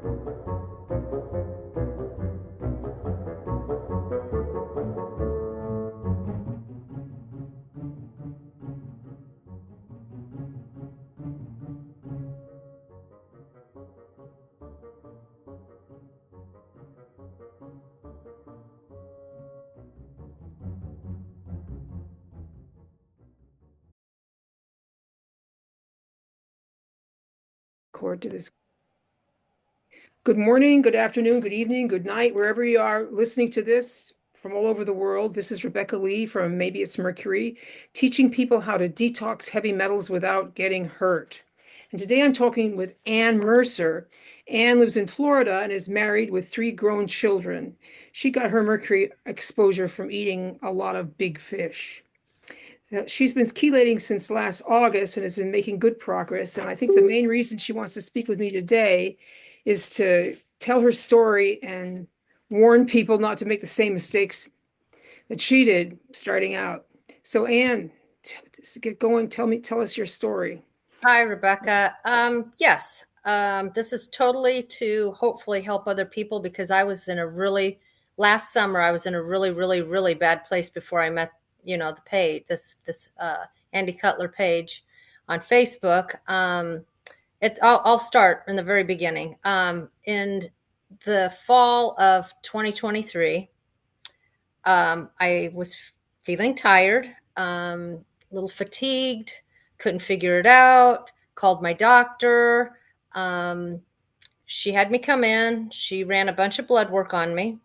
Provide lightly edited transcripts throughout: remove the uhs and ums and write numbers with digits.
Record to this. Good morning, good afternoon, good evening, good night, wherever you are listening to this from all over the world. This is Rebeccarustlee from Maybeitsmercury, teaching people how to detox heavy metals without getting hurt. And today I'm talking with Ann Mercer. Ann lives in Florida and is married with 3 grown children. She got her mercury exposure from eating a lot of big fish. She's been chelating since last August and has been making good progress. And I think the main reason she wants to speak with me today is to tell her story and warn people not to make the same mistakes that she did starting out. So Ann, get going. Tell us your story. Hi, Rebecca. Yes, this is totally to hopefully help other people because last summer, I was in a really bad place before I met, the page, this Andy Cutler page on Facebook. I'll start in the very beginning. In the fall of 2023, I was feeling tired, a little fatigued, couldn't figure it out, called my doctor. She had me come in. She ran a bunch of blood work on me.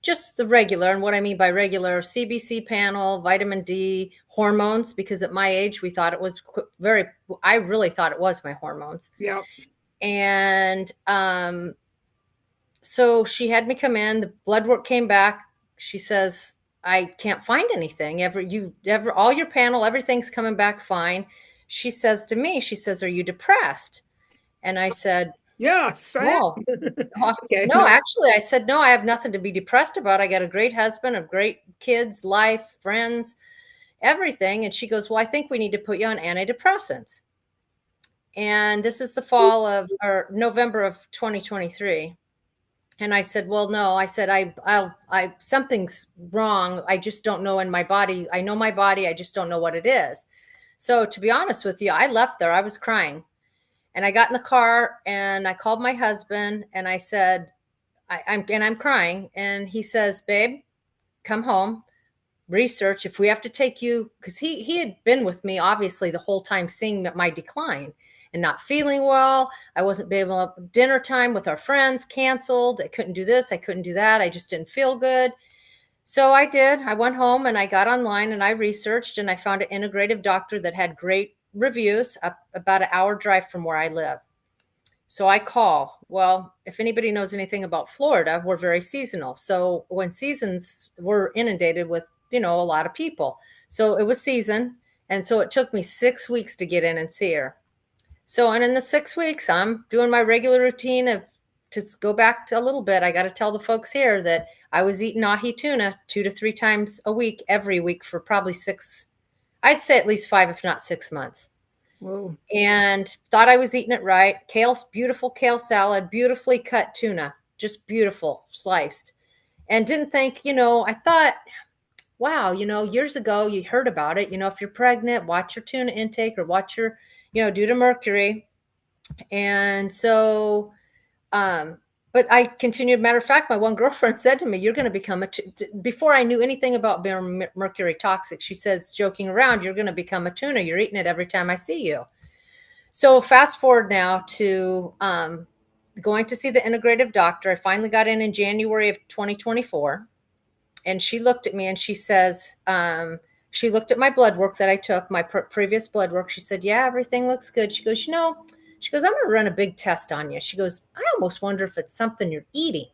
Just the regular, and what I mean by regular, CBC panel, vitamin D, hormones, because at my age, we thought it was I really thought it was my hormones. Yeah. And so she had me come in, the blood work came back. She says, I can't find anything. All your panel, everything's coming back fine. She says to me, are you depressed? And I said, yes. No. Okay. No, actually, I said, no, I have nothing to be depressed about. I got a great husband, a great kids, life, friends, everything. And she goes, well, I think we need to put you on antidepressants. And this is the fall of, or November of 2023. And I said, well, no, I said, something's wrong. I just don't know in my body. I know my body. I just don't know what it is. So to be honest with you, I left there. I was crying. And I got in the car and I called my husband and I said, I'm crying. And he says, babe, come home, research. If we have to take you, because he had been with me, obviously, the whole time seeing my decline and not feeling well. I wasn't able to dinner time with our friends, canceled. I couldn't do this. I couldn't do that. I just didn't feel good. So I did. I went home and I got online and I researched and I found an integrative doctor that had great reviews up about an hour drive from where I live. So I call. Well, if anybody knows anything about Florida, we're very seasonal. So when seasons, we're inundated with, a lot of people. So it was season. And so it took me 6 weeks to get in and see her. So, and in the 6 weeks, I'm doing my regular routine to go back to a little bit. I got to tell the folks here that I was eating ahi tuna 2 to 3 times a week, every week for probably I'd say at least 5, if not 6 months. Whoa. And thought I was eating it right. Beautiful kale salad, beautifully cut tuna, just beautiful, sliced. And didn't think, I thought, wow, years ago you heard about it. If you're pregnant, watch your tuna intake or watch your, due to mercury. And so, but I continued. Matter of fact, my one girlfriend said to me, you're going to become before I knew anything about mercury toxic, she says, joking around, you're going to become a tuna. You're eating it every time I see you. So fast forward now to going to see the integrative doctor. I finally got in January of 2024. And she looked at me and she says, she looked at my blood work that I took, my previous blood work. She said, yeah, everything looks good. She goes, I'm going to run a big test on you. She goes, I almost wonder if it's something you're eating.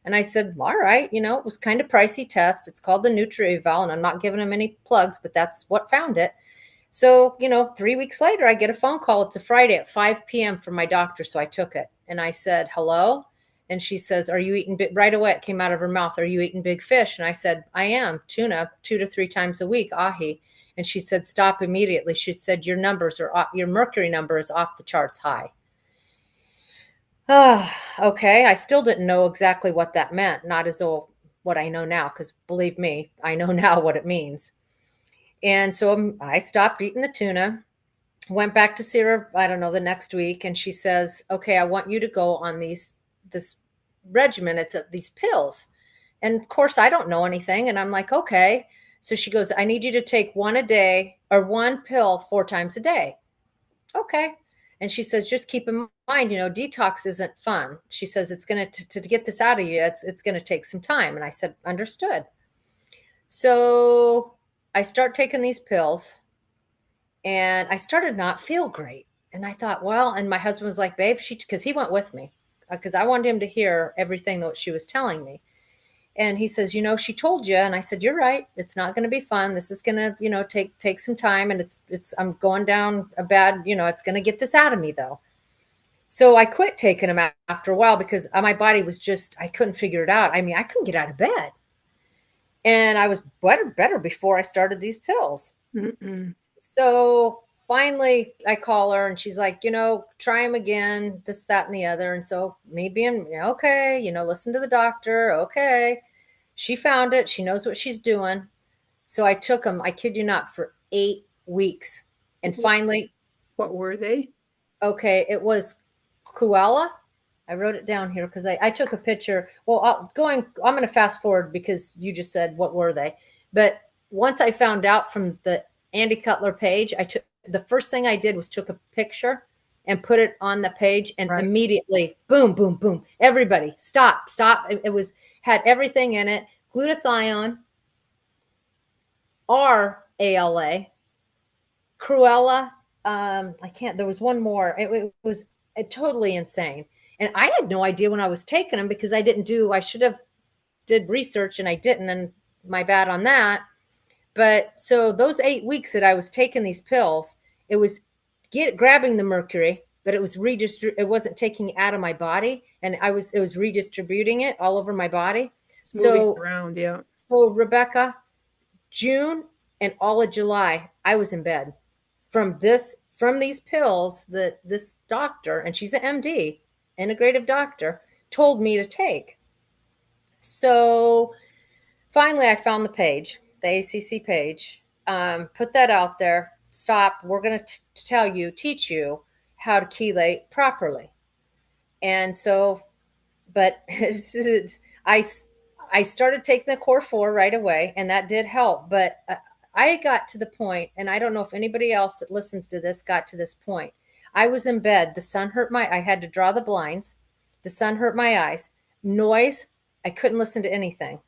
And I said, all right, it was kind of pricey test. It's called the Nutri-Eval, and I'm not giving them any plugs, but that's what found it. So, 3 weeks later, I get a phone call. It's a Friday at 5 p.m. from my doctor. So I took it and I said, hello. And she says, are you eating right away? It came out of her mouth. Are you eating big fish? And I said, I am. Tuna 2 to 3 times a week, ahi. And she said, stop immediately. She said, your mercury number is off the charts high. Okay. I still didn't know exactly what that meant. Not as though what I know now, because believe me, I know now what it means. And so I stopped eating the tuna, went back to see her, I don't know, the next week. And she says, okay, I want you to go on this regimen. It's these pills. And of course, I don't know anything. And I'm like, okay. So she goes, I need you to take one a day or one pill 4 times a day. Okay. And she says, just keep in mind, detox isn't fun. She says, it's going to get this out of you, it's going to take some time. And I said, understood. So I start taking these pills and I started not feel great. And I thought, well, and my husband was like, babe, because he went with me because I wanted him to hear everything that she was telling me. And he says, she told you. And I said, you're right. It's not going to be fun. This is going to, take some time. And I'm going down a bad, it's going to get this out of me though. So I quit taking them after a while because my body was I couldn't figure it out. I mean, I couldn't get out of bed. And I was better before I started these pills. Mm-mm. So finally I call her and she's like, try them again, this, that, and the other. And so me being, okay, listen to the doctor. Okay. She found it. She knows what she's doing. So I took them, I kid you not, for 8 weeks. And finally, What were they? okay, it was Cruella. I wrote it down here because I took a picture. Well, I'm going to fast forward because you just said, what were they? But once I found out from the Andy Cutler page, the first thing I did was took a picture and put it on the page, and Right. immediately, boom, boom, boom. Everybody, stop. It had everything in it: glutathione, RALA, Cruella. I can't. There was one more. It was totally insane, and I had no idea when I was taking them because I didn't do. I should have did research and I didn't, and my bad on that. But so those 8 weeks that I was taking these pills, it was grabbing the mercury, but it was It wasn't taking it out of my body, and it was redistributing it all over my body. It's moving So around. Yeah. so Rebecca, June and all of July, I was in bed from these pills that this doctor, and she's an MD, integrative doctor, told me to take. So finally, I found the page, the ACC page, put that out there. Stop. We're going to teach you how to chelate properly. And so, but I I started taking the core 4 right away, and that did help. But I got to the point, and I don't know if anybody else that listens to this got to this point. I was in bed. The sun hurt I had to draw the blinds. The sun hurt my eyes. Noise. I couldn't listen to anything.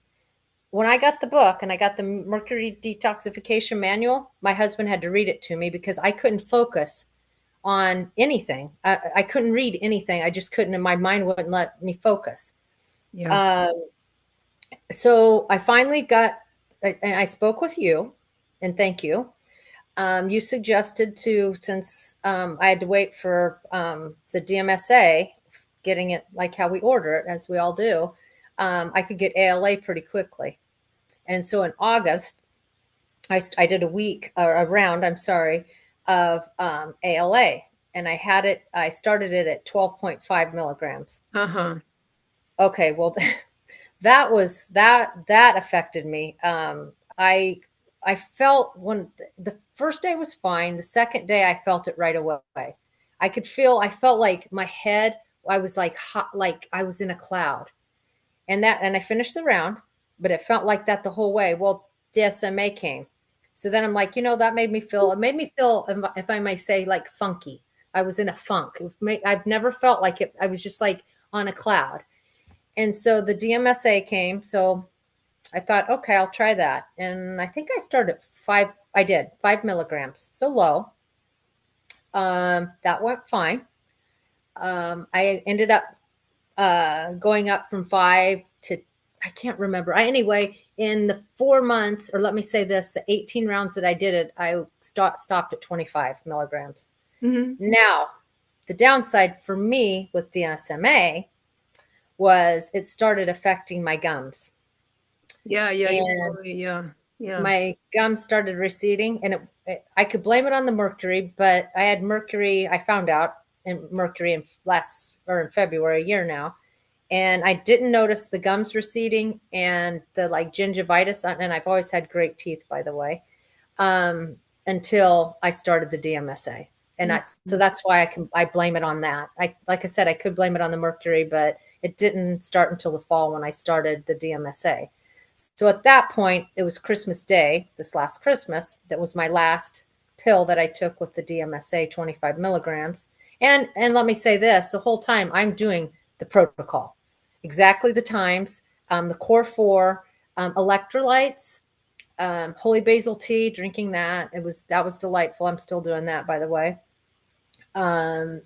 When I got the book and I got the Mercury detoxification manual, my husband had to read it to me because I couldn't focus on anything. I couldn't read anything. I just couldn't, and my mind wouldn't let me focus. Yeah. Um, so I finally got, and I spoke with you, and thank you. You suggested since I had to wait for the DMSA, getting it like how we order it, as we all do, I could get ALA pretty quickly. And so in August, I did a week or a round, I'm sorry, of ALA. And I started it at 12.5 milligrams. Uh-huh. Okay, well, that affected me. I felt when the first day was fine. The second day, I felt it right away. I felt like my head, I was like hot, like I was in a cloud. And I finished the round, but it felt like that the whole way. Well, DSMA came. So then I'm like, it made me feel, if I may say, like funky. I was in a funk. I've never felt like it. I was just like on a cloud. And so the DMSA came. So I thought, okay, I'll try that. And I think I started at 5 milligrams. So low. That went fine. I ended up going up from 5 to, I can't remember. Anyway, in the 4 months, or let me say this, the 18 rounds that I did it, I stopped at 25 milligrams. Mm-hmm. Now, the downside for me with the SMA was it started affecting my gums. Yeah. Yeah. And Yeah. Yeah. my gums started receding, and I could blame it on the mercury, but I had mercury, I found out, in Mercury in February, a year now. And I didn't notice the gums receding and the like gingivitis. And I've always had great teeth, by the way, until I started the DMSA. And so that's why I blame it on that. Like I said, I could blame it on the Mercury, but it didn't start until the fall when I started the DMSA. So at that point, it was Christmas Day, this last Christmas, that was my last pill that I took with the DMSA, 25 milligrams. And let me say this, the whole time I'm doing the protocol, exactly the times, the core four, electrolytes, holy basil tea, drinking that. That was delightful. I'm still doing that, by the way. And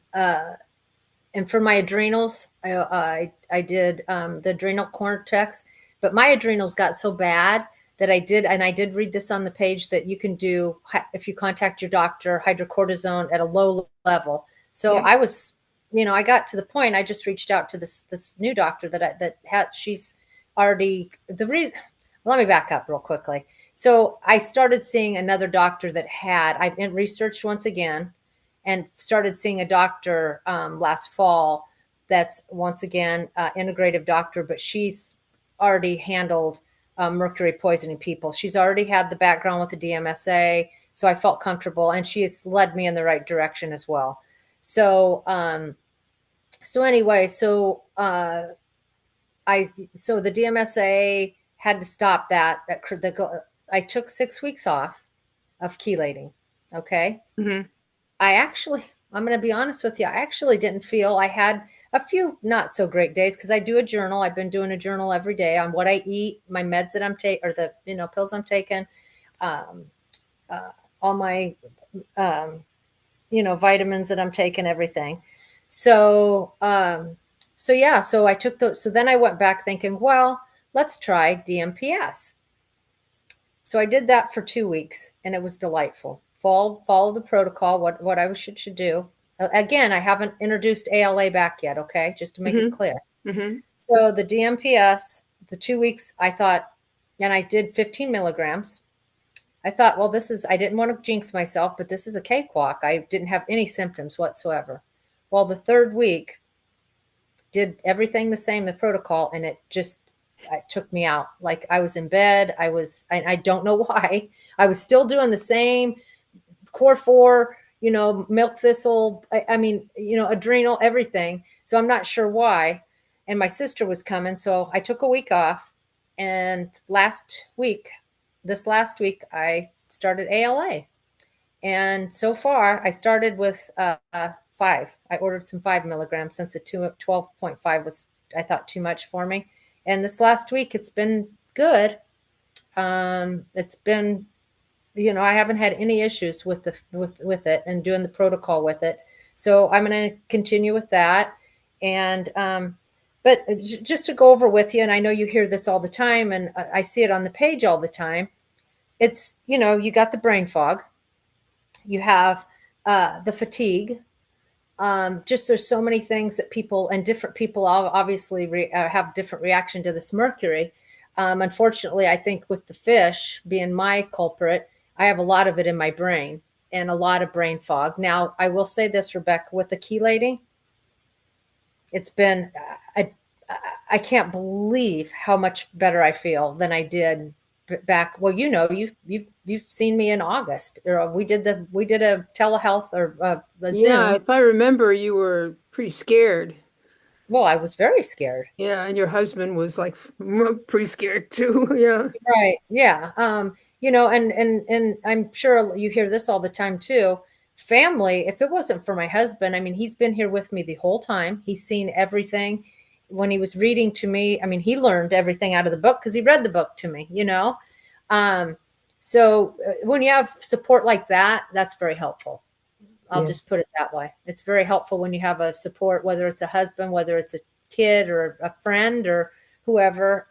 for my adrenals, I did the adrenal cortex, but my adrenals got so bad that I did read this on the page, that you can do, if you contact your doctor, hydrocortisone at a low level. So yeah. I was, I got to the point, I just reached out to this new doctor she's already, let me back up real quickly. So I started seeing another doctor I researched once again, and started seeing a doctor last fall that's once again integrative doctor, but she's already handled mercury poisoning people. She's already had the background with the DMSA, so I felt comfortable, and she has led me in the right direction as well. So anyway, so the DMSA had to stop that. I took 6 weeks off of chelating. Okay. Mm-hmm. I'm going to be honest with you. I actually didn't feel, I had a few not so great days, because I do a journal. I've been doing a journal every day on what I eat, my meds that I'm taking, or the, pills I'm taking, all my, vitamins that I'm taking, everything. So I took those. So then I went back thinking, well, let's try DMPS. So I did that for 2 weeks, and it was delightful. Follow the protocol, what I should do. Again, I haven't introduced ALA back yet, okay? Just to make it clear. Mm-hmm. So the DMPS, the 2 weeks, I thought, and I did 15 milligrams. I thought, well, I didn't want to jinx myself, but this is a cakewalk. I didn't have any symptoms whatsoever. Well, the third week, did everything the same, the protocol, and it took me out. Like, I was in bed. I don't know why. I was still doing the same core four, milk thistle, adrenal, everything. So I'm not sure why. And my sister was coming, so I took a week off. And this last week, I started ALA. And so far, I started with 5. I ordered some 5 milligrams, since the 12.5 was, I thought, too much for me. And this last week, it's been good. It's been, I haven't had any issues with it, and doing the protocol with it. So I'm going to continue with that. And, but just to go over with you, and I know you hear this all the time, and I see it on the page all the time. It's, you got the brain fog, you have the fatigue. Just there's so many things that different people obviously have different reaction to this mercury. Unfortunately, I think with the fish being my culprit, I have a lot of it in my brain, and a lot of brain fog. Now, I will say this, Rebecca, with the chelating, it's been, I can't believe how much better I feel than I did back. Well, you've seen me in August, or we did a telehealth, or a Zoom. Yeah, if I remember, you were pretty scared. Well, I was very scared. Yeah, and your husband was like pretty scared too. Yeah. Right. Yeah. And I'm sure you hear this all the time too. Family, if it wasn't for my husband, I mean, he's been here with me the whole time. He's seen everything. When he was reading to me, I mean, he learned everything out of the book because he read the book to me, So when you have support like that, that's very helpful. I'll just put it that way. It's very helpful when you have a support, whether it's a husband, whether it's a kid or a friend or whoever.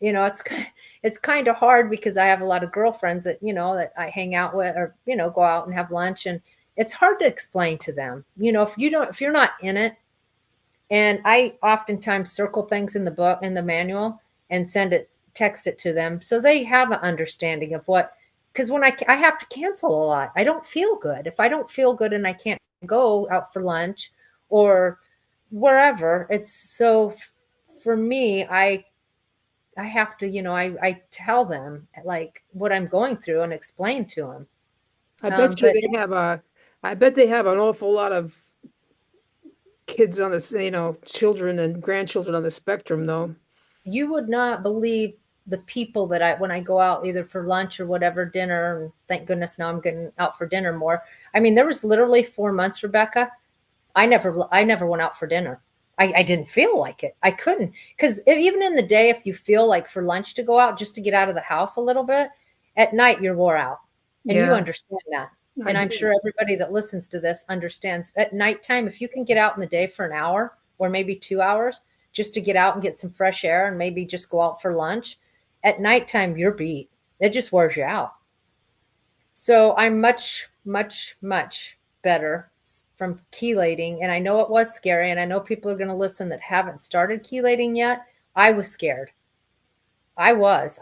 It's kind of hard because I have a lot of girlfriends that, that I hang out with, or, go out and have lunch, and it's hard to explain to them, if you're not in it. And I oftentimes circle things in the book, in the manual, and text it to them, so they have an understanding of what, because when I have to cancel a lot, I don't feel good. If I don't feel good and I can't go out for lunch or wherever. It's so for me, I have to, I tell them like what I'm going through and explain to them. I bet you But they have a, I bet they have an awful lot of kids on this, children and grandchildren on the spectrum, though. you would not believe the people that when I go out either for lunch or whatever, dinner, and thank goodness now I'm getting out for dinner more. I mean, there was literally 4 months, Rebecca. I never went out for dinner. I didn't feel like it. I couldn't, because even in the day, if you feel like for lunch to go out just to get out of the house a little bit, at night you're wore out, and you Yeah, understand that. I And I'm do. sure everybody that listens to this understands. At nighttime, if you can get out in the day for an hour or maybe 2 hours just to get out and get some fresh air and maybe just go out for lunch, at nighttime you're beat. It just wears you out. So I'm much, much, much better from chelating. And I know it was scary. And I know people are going to listen that haven't started chelating yet. I was scared. I was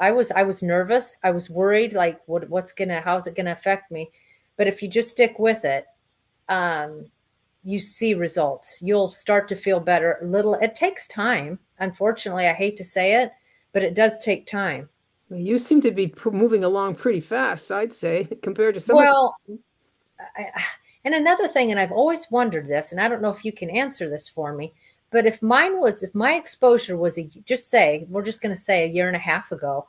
nervous. I was worried, like how's it gonna affect me? But if you just stick with it, um, you see results. You'll start to feel better. Little, it takes time. Unfortunately, I hate to say it, but it does take time. Well, you seem to be moving along pretty fast, I'd say, compared to some of Well, I, and another thing, and I've always wondered this, and I don't know if you can answer this for me, but if my exposure was just say, we're just going to say a year and a half ago,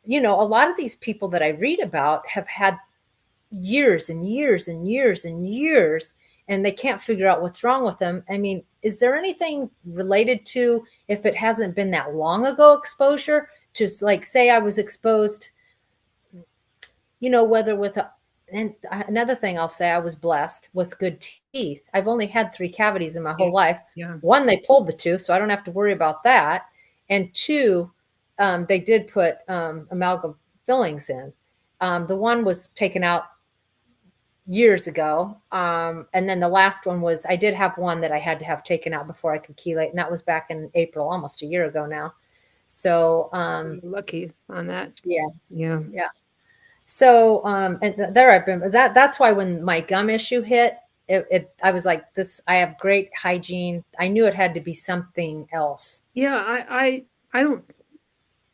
a lot of these people that I read about have had years and years and years and years, and they can't figure out what's wrong with them. I mean, is there anything related to if it hasn't been that long ago exposure to, like, say I was exposed, whether with and another thing I'll say, I was blessed with good teeth. I've only had 3 cavities in my yeah, whole life. yeah. One, they pulled the tooth, so I don't have to worry about that. And two, they did put amalgam fillings in. The one was taken out years ago. And then the last one was, I did have one that I had to have taken out before I could chelate, and that was back in April, almost a year ago now. So, You're lucky on that. yeah, Yeah. yeah. So, and there I've been. That's why when my gum issue hit, I was like, this. I have great hygiene. I knew it had to be something else. Yeah, I don't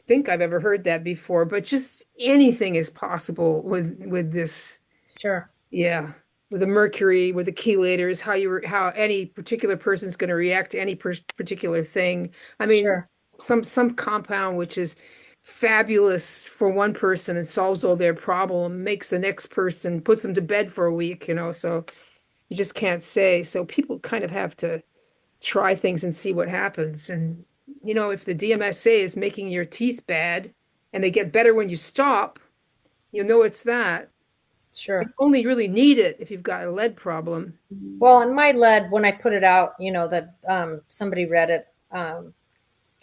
think I've ever heard that before, but just anything is possible with this. Sure, Yeah, with the mercury, with the chelators, how any particular person's going to react to any particular thing. I mean, sure, some compound which is fabulous for one person and solves all their problem, makes the next person, puts them to bed for a week, so you just can't say. So people kind of have to try things and see what happens. And if the DMSA is making your teeth bad and they get better when you stop, you know it's that. You sure. only really need it if you've got a lead problem. Well, on my lead, when I put it out, that somebody read it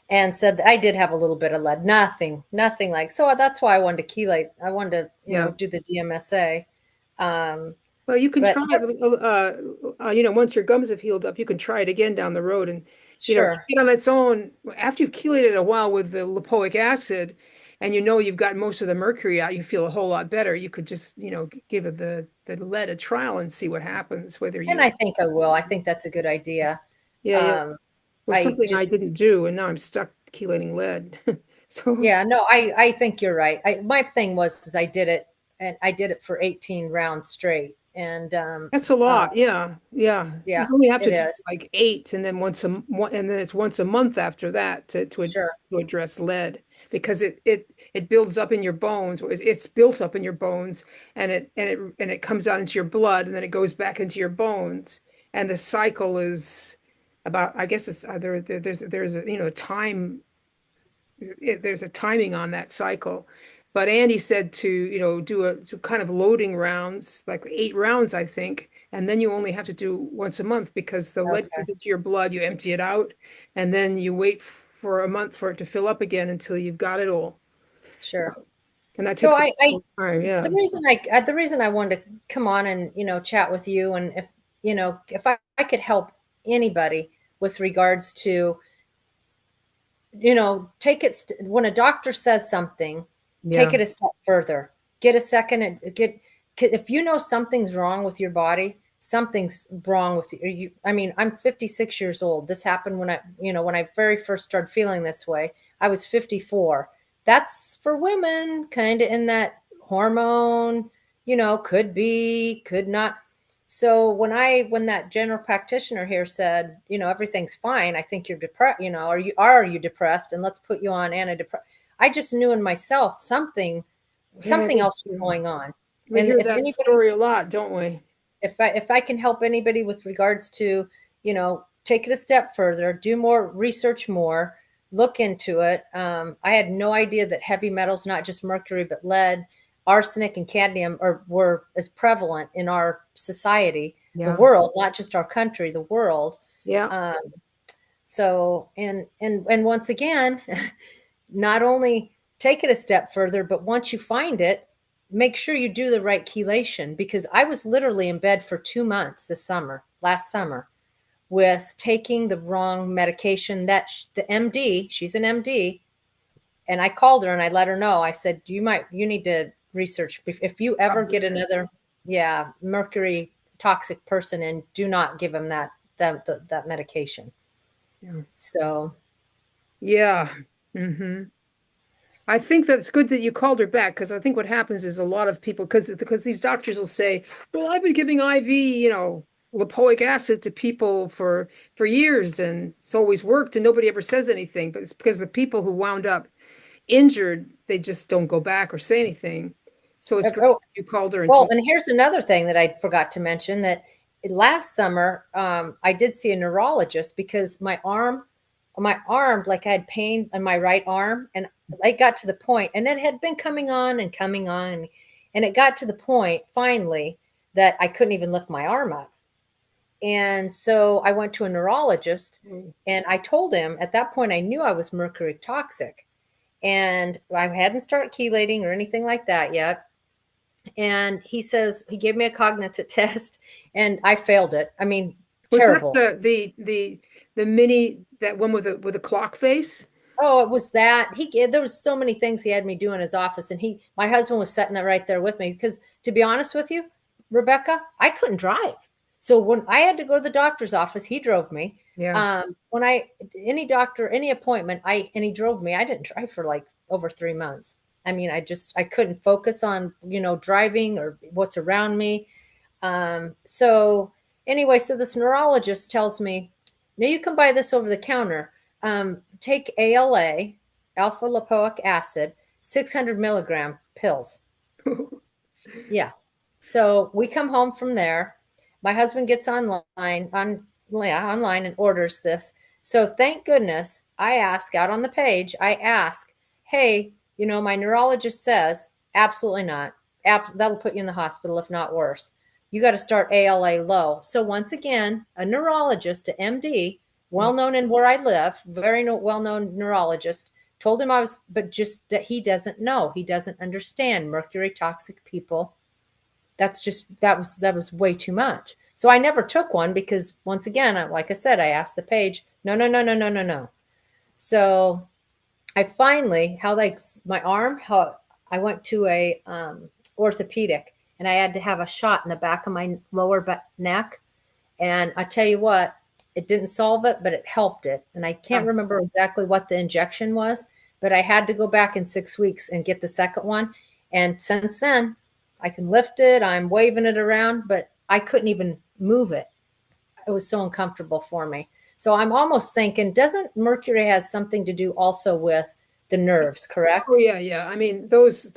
and said that I did have a little bit of lead. Nothing like. So that's why I wanted to chelate. I wanted to, Yeah. do the DMSA. Um, Well, you can but try, once your gums have healed up, you can try it again down the road. And, sure, try it on its own. After you've chelated a while with the lipoic acid and you've got most of the mercury out, you feel a whole lot better. You could just, give it the lead a trial and see what happens, whether and you, I think I will. I think that's a good idea. yeah, yeah. Um, Was I something I just didn't do, and now I'm stuck chelating lead. So Yeah, no, I think you're right. My thing was is I did it, and I did it for 18 rounds straight, and that's a uh, lot. Yeah, yeah. You yeah, only have to it do is. like eight, and then and then it's once a month after that Sure, to address lead because it builds up in your bones. It's built up in your bones, and it comes out into your blood, and then it goes back into your bones, and the cycle is about. I guess it's there's a time there's a timing on that cycle. But Andy said to, do to kind of loading rounds, like 8 rounds, I think, and then you only have to do once a month because the lead okay, goes into your blood, you empty it out, and then you wait for a month for it to fill up again until you've got it all. sure. And that So takes a I long time, yeah. the reason I wanted to come on and chat with you, and if I could help anybody with regards to take it when a doctor says something, take Yeah. it a step further. Get a second and get if you know something's wrong with your body, something's wrong with you. I mean, I'm 56 years old. This happened when when I very first started feeling this way. I was 54. That's for women, kind of in that hormone, could be, could not. So when that general practitioner here said, everything's fine, I think you're depressed, are you depressed? And let's put you on antidepressant. I just knew in myself Yeah, something else was going on. we And hear if that anybody story a lot, don't we? if I can help anybody with regards to, take it a step further, do more research, more look into it. I had no idea that heavy metals, not just mercury, but lead, arsenic, and cadmium were as prevalent in our society, the Yeah. world, not just our country, the world. Yeah. Um, so, and once again, not only take it a step further, but once you find it, make sure you do the right chelation, because I was literally in bed for 2 months last summer, with taking the wrong medication that the MD, she's an MD, and I called her and I let her know. I said, you need to research if you ever get another, yeah, mercury toxic person, and do not give him that medication. Yeah. So, Yeah. Hmm. I think that's good that you called her back, because I think what happens is a lot of people, because these doctors will say, "Well, I've been giving IV, lipoic acid to people for years, and it's always worked, and nobody ever says anything." But it's because the people who wound up injured, they just don't go back or say anything. So it's great oh, that you called her and well, told. and here's another thing that I forgot to mention, that last summer, I did see a neurologist because my arm, like I had pain in my right arm, and I got to the point, and it had been coming on and coming on, and it got to the point finally that I couldn't even lift my arm up. And so I went to a neurologist, Mm. and I told him at that point I knew I was mercury toxic, and I hadn't started chelating or anything like that yet. And he gave me a cognitive test, and I failed it. I mean, Was that terrible. the mini, that one with a clock face? Oh, it was that there was so many things he had me do in his office, and my husband was sitting there right there with me, because to be honest with you, Rebecca, I couldn't drive. So when I had to go to the doctor's office, he drove me. Yeah. When any doctor, any appointment, and he drove me. I didn't drive for like over 3 months. I mean, I couldn't focus on, driving or what's around me. So anyway, so this neurologist tells me, now you can buy this over the counter. Take ALA, alpha lipoic acid, 600 milligram pills. Yeah. So we come home from there. My husband gets online and orders this. So thank goodness I ask, hey, my neurologist says, absolutely not. That'll put you in the hospital, if not worse. You got to start ALA low. So once again, a neurologist, an MD, well known in where I live, very well known neurologist, told him but just that he doesn't know. He doesn't understand mercury toxic people. That was way too much. So I never took one, because once again, like I said, I asked the page, no, no, no, no, no, no, no. So I finally, how I went to a orthopedic, and I had to have a shot in the back of my lower neck. And I tell you what, it didn't solve it, but it helped it. And I can't Yeah. remember exactly what the injection was, but I had to go back in 6 weeks and get the second one. And since then, I can lift it. I'm waving it around, but I couldn't even move it. It was so uncomfortable for me. So I'm almost thinking, doesn't mercury has something to do also with the nerves, Oh correct? yeah, yeah. I mean, those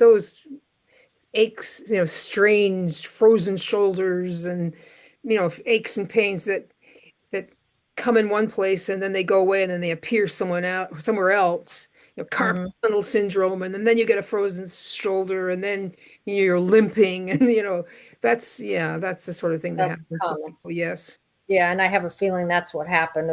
aches, strange frozen shoulders, and aches and pains that come in one place and then they go away and then they appear somewhere else. Carpal Mm-hmm. tunnel syndrome, and then you get a frozen shoulder, and then you're limping, and that's the sort of thing that That's happens to common. people. Yes. Yeah, and I have a feeling that's what happened.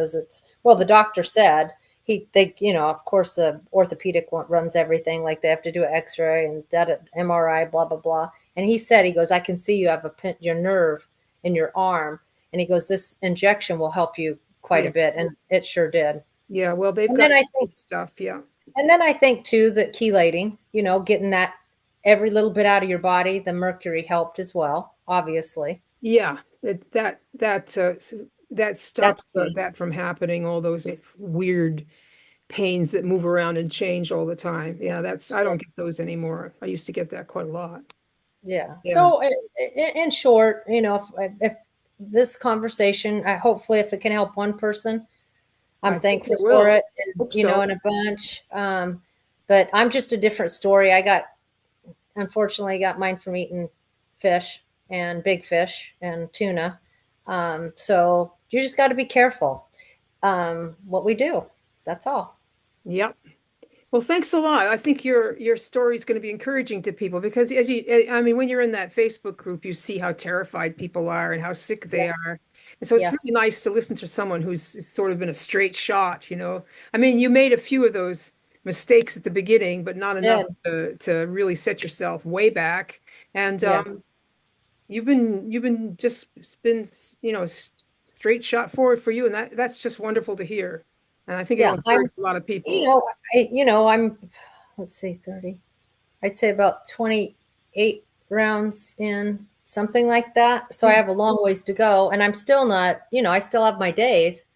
Well, the doctor said of course, the orthopedic one runs everything. Like they have to do an X-ray and that MRI, blah blah blah. And he goes, I can see you have your nerve in your arm, and he goes, this injection will help you quite a Yeah. bit, and it sure did. Yeah. Well, they've And got then I think, good stuff. Yeah. too that chelating, getting that every little bit out of your body, the mercury helped as well, obviously. Yeah. That That's stops key. that from happening, all those weird pains that move around and change all the time. Yeah, I don't get those anymore. I used to get that quite a lot. Yeah. Yeah, So, in short, if this conversation, hopefully, if it can help one person, I'm I think thankful it for will. it, and Hope so. in a bunch. But I'm just a different story. Unfortunately, got mine from eating fish and big fish and tuna. So you just got to be careful what we do. That's all. Yep. Well, thanks a lot. I think your story is going to be encouraging to people because I mean, when you're in that Facebook group, you see how terrified people are and how sick they Yes. are. And so it's really Yes. nice to listen to someone who's sort of been a straight shot, you know. I mean, you made a few of those mistakes at the beginning, but not enough Did. to really set yourself way back. And Yes. you've been just been, straight shot forward for you, and that's just wonderful to hear. And I think it'll Yeah. encourage a lot of You people. know, I'm, let's see, 30. I'd say about 28 rounds in, something like that. So I Yeah. have a long ways to go. And I'm still not, I still have my days.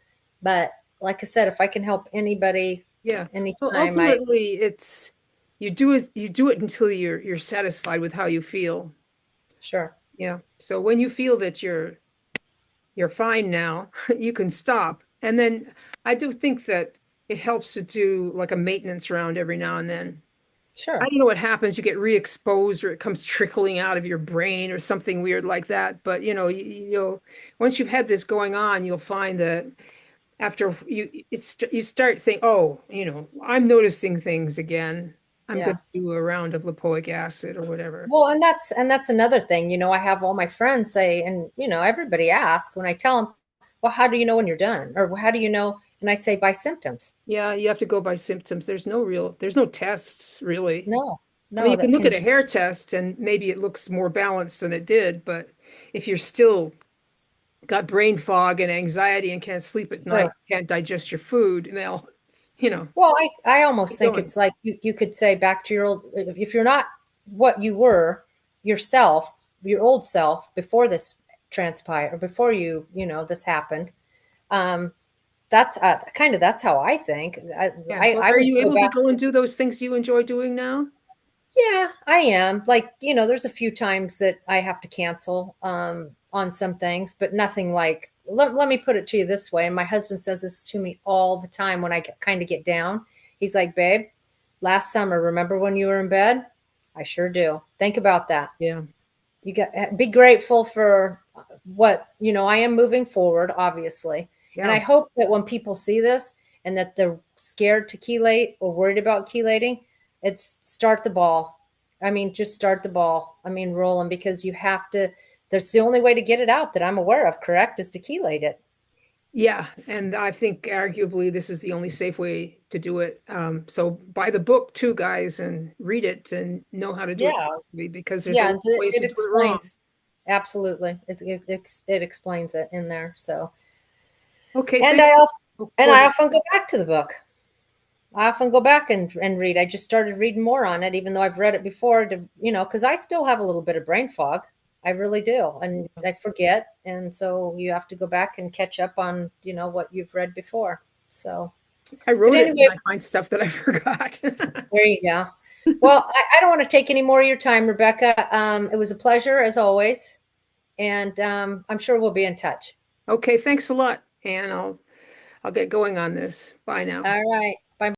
But like I said, if I can help anybody Yeah. Well, anytime, ultimately, it's you do it until you're satisfied with how you feel. sure. Yeah. So when you feel that you're fine now, you can stop. And then I do think that it helps to do like a maintenance round every now and then. I Sure. don't know what happens. You get re-exposed or it comes trickling out of your brain or something weird like that. But you'll once you've had this going on, you'll find that after you start think, oh, I'm noticing things again. I'm going Yeah. to do a round of lipoic acid or whatever. Well, and that's another thing. I have all my friends say, and everybody asks when I tell them, well, how do you know when you're done? Or how do you know? And I say by symptoms. Yeah, you have to go by symptoms. There's no tests really. No, I mean, no, you can that look at can, a hair test and maybe it looks more balanced than it did, but if you're still got brain fog and anxiety and can't sleep at night, sure. can't digest your food, and they'll, you know, Well, I almost keep think going. it's like you could say back to your old, if you're not what you were yourself, your old self before this transpired or before this happened. Um, that's that's how I think. Yeah. Well, I are would you go able to back. go and do those things you enjoy doing now? Yeah, I am. Like, there's a few times that I have to cancel on some things, but nothing like, let me put it to you this way. And my husband says this to me all the time when I kind of get down. He's like, babe, last summer, remember when you were in bed? I sure do. Think about that. Yeah. You got be grateful for what, I am moving forward, obviously. And Yeah. I hope that when people see this and that they're scared to chelate or worried about chelating, it's start the ball. I mean, just start the ball. I mean, rolling, because you have to, that's the only way to get it out that I'm aware of, correct, is to chelate it. Yeah, and I think arguably this is the only safe way to do it. So buy the book too, guys, and read it and know how to do it Yeah. properly because there's a Yeah. lot of ways It to do it wrong. explains. Absolutely. It explains it in there. So, Okay, and thanks. Oh, go I ahead. often go back to the book. I often go back and read. I just started reading more on it, even though I've read it before, because I still have a little bit of brain fog. I really do. And I forget. And so you have to go back and catch up on, what you've read before. So, I but wrote it and anyway, I find stuff that I forgot. there you go. Well, I don't want to take any more of your time, Rebecca. It was a pleasure as always. And I'm sure we'll be in touch. Okay, thanks a lot, and I'll get going on this. Bye now. All right.